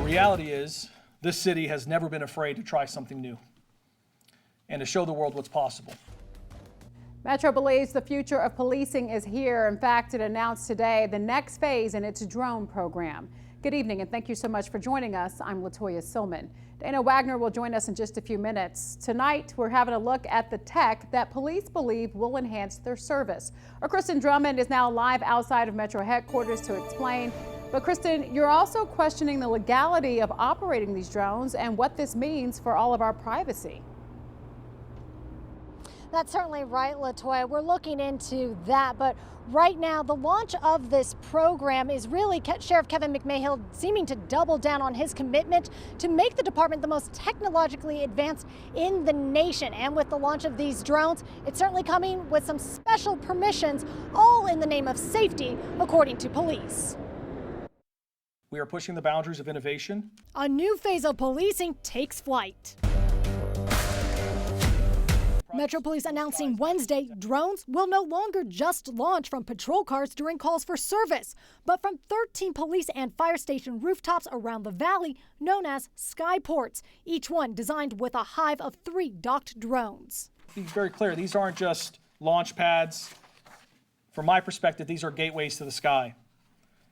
The reality is, this city has never been afraid to try something new and to show the world what's possible. Metro believes the future of policing is here. In fact, it announced today the next phase in its drone program. Good evening and thank you so much for joining us. I'm Latoya Silman. Dana Wagner will join us in just a few minutes. Tonight, we're having a look at the tech that police believe will enhance their service. Our Kristen Drummond is now live outside of Metro headquarters to explain. But Kristen, you're also questioning the legality of operating these drones and what this means for all of our privacy. That's certainly right, Latoya. We're looking into that, but right now the launch of this program is really Sheriff Kevin McMahill seeming to double down on his commitment to make the department the most technologically advanced in the nation. And with the launch of these drones, it's certainly coming with some special permissions, all in the name of safety, according to police. We are pushing the boundaries of innovation. A new phase of policing takes flight. Metro Police announcing Wednesday drones will no longer just launch from patrol cars during calls for service, but from 13 police and fire station rooftops around the valley known as skyports, each one designed with a hive of 3 docked drones. Be very clear, these aren't just launch pads. From my perspective, these are gateways to the sky.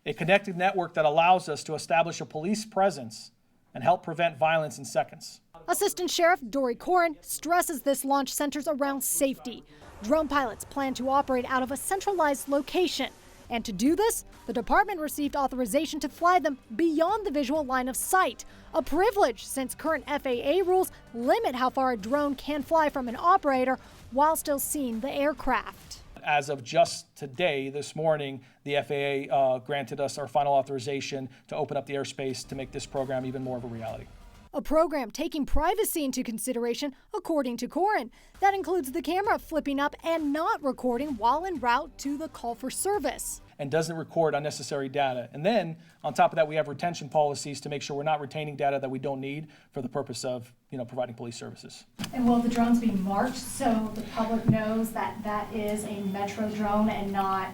A connected network that allows us to establish a police presence and help prevent violence in seconds. Assistant Sheriff Koren stresses this launch centers around safety. Drone pilots plan to operate out of a centralized location. And to do this, the department received authorization to fly them beyond the visual line of sight. A privilege since current FAA rules limit how far a drone can fly from an operator while still seeing the aircraft. As of just today, this morning, the FAA granted us our final authorization to open up the airspace to make this program even more of a reality. A program taking privacy into consideration, according to Koren. That includes the camera flipping up and not recording while en route to the call for service. And doesn't record unnecessary data. And then, on top of that, we have retention policies to make sure we're not retaining data that we don't need for the purpose of, providing police services. And will the drones be marked so the public knows that that is a Metro drone and not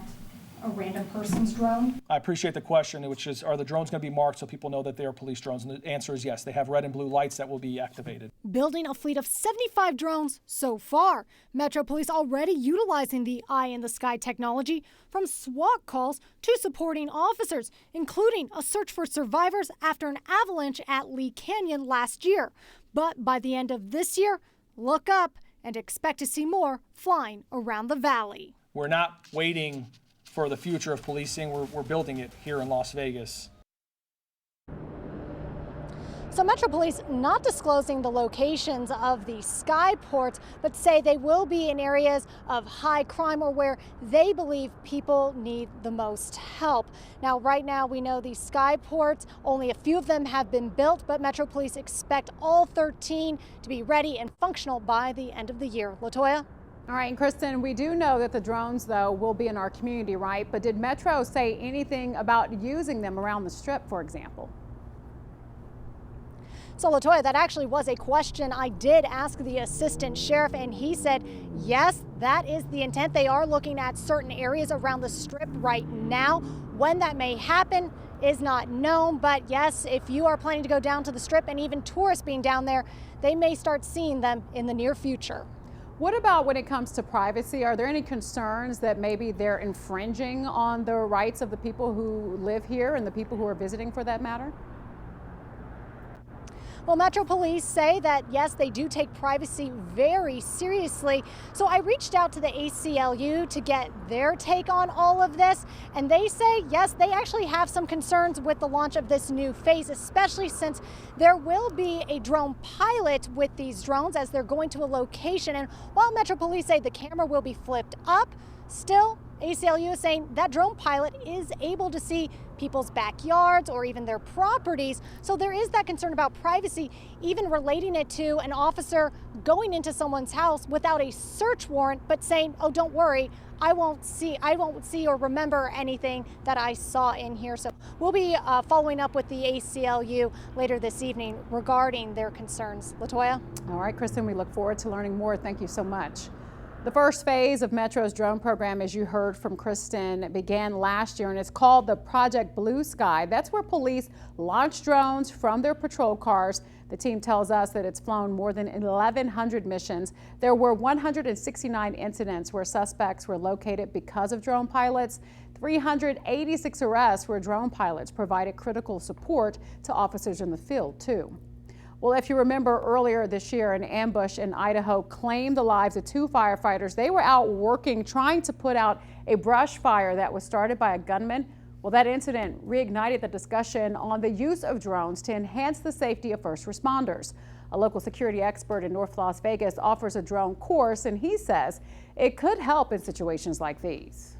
a random person's drone? I appreciate the question, which is, are the drones going to be marked so people know that they are police drones? And the answer is yes. They have red and blue lights that will be activated. Building a fleet of 75 drones so far. Metro Police already utilizing the eye in the sky technology, from SWAT calls to supporting officers, including a search for survivors after an avalanche at Lee Canyon last year. But by the end of this year, look up and expect to see more flying around the valley. We're not waiting for the future of policing. We're building it here in Las Vegas. So Metro Police not disclosing the locations of the skyports, but say they will be in areas of high crime or where they believe people need the most help. Now, right now, we know these skyports, only a few of them have been built, but Metro Police expect all 13 to be ready and functional by the end of the year. Latoya? All right, and Kristen, we do know that the drones, though, will be in our community, right? But did Metro say anything about using them around the Strip, for example? So, Latoya, that actually was a question I did ask the assistant sheriff, and he said, yes, that is the intent. They are looking at certain areas around the Strip right now. When that may happen is not known, but yes, if you are planning to go down to the Strip and even tourists being down there, they may start seeing them in the near future. What about when it comes to privacy? Are there any concerns that maybe they're infringing on the rights of the people who live here and the people who are visiting, for that matter? Well, Metro Police say that, yes, they do take privacy very seriously. So I reached out to the ACLU to get their take on all of this. And they say, yes, they actually have some concerns with the launch of this new phase, especially since there will be a drone pilot with these drones as they're going to a location. And while Metro Police say the camera will be flipped up, still, ACLU is saying that drone pilot is able to see people's backyards or even their properties. So there is that concern about privacy, even relating it to an officer going into someone's house without a search warrant, but saying, oh, don't worry, I won't see or remember anything that I saw in here. So we'll be following up with the ACLU later this evening regarding their concerns. Latoya? All right, Kristen, we look forward to learning more. Thank you so much. The first phase of Metro's drone program, as you heard from Kristen, began last year, and it's called the Project Blue Sky. That's where police launch drones from their patrol cars. The team tells us that it's flown more than 1,100 missions. There were 169 incidents where suspects were located because of drone pilots. 386 arrests where drone pilots provided critical support to officers in the field, too. Well, if you remember earlier this year, an ambush in Idaho claimed the lives of 2 firefighters. They were out working, trying to put out a brush fire that was started by a gunman. Well, that incident reignited the discussion on the use of drones to enhance the safety of first responders. A local security expert in North Las Vegas offers a drone course, and he says it could help in situations like these.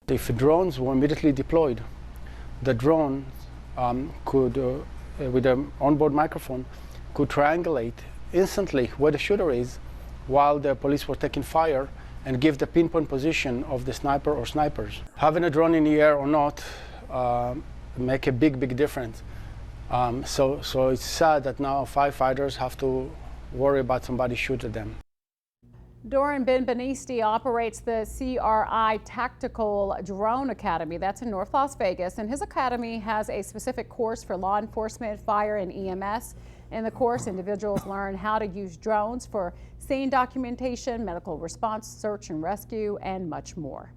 If drones were immediately deployed, the drone could with an onboard microphone, could triangulate instantly where the shooter is while the police were taking fire and give the pinpoint position of the sniper or snipers. Having a drone in the air or not make a big difference. So it's sad that now firefighters have to worry about somebody shoot at them. Doran Benbenisti operates the CRI Tactical Drone Academy. That's in North Las Vegas, and his academy has a specific course for law enforcement, fire, and EMS. In the course, individuals learn how to use drones for scene documentation, medical response, search and rescue, and much more.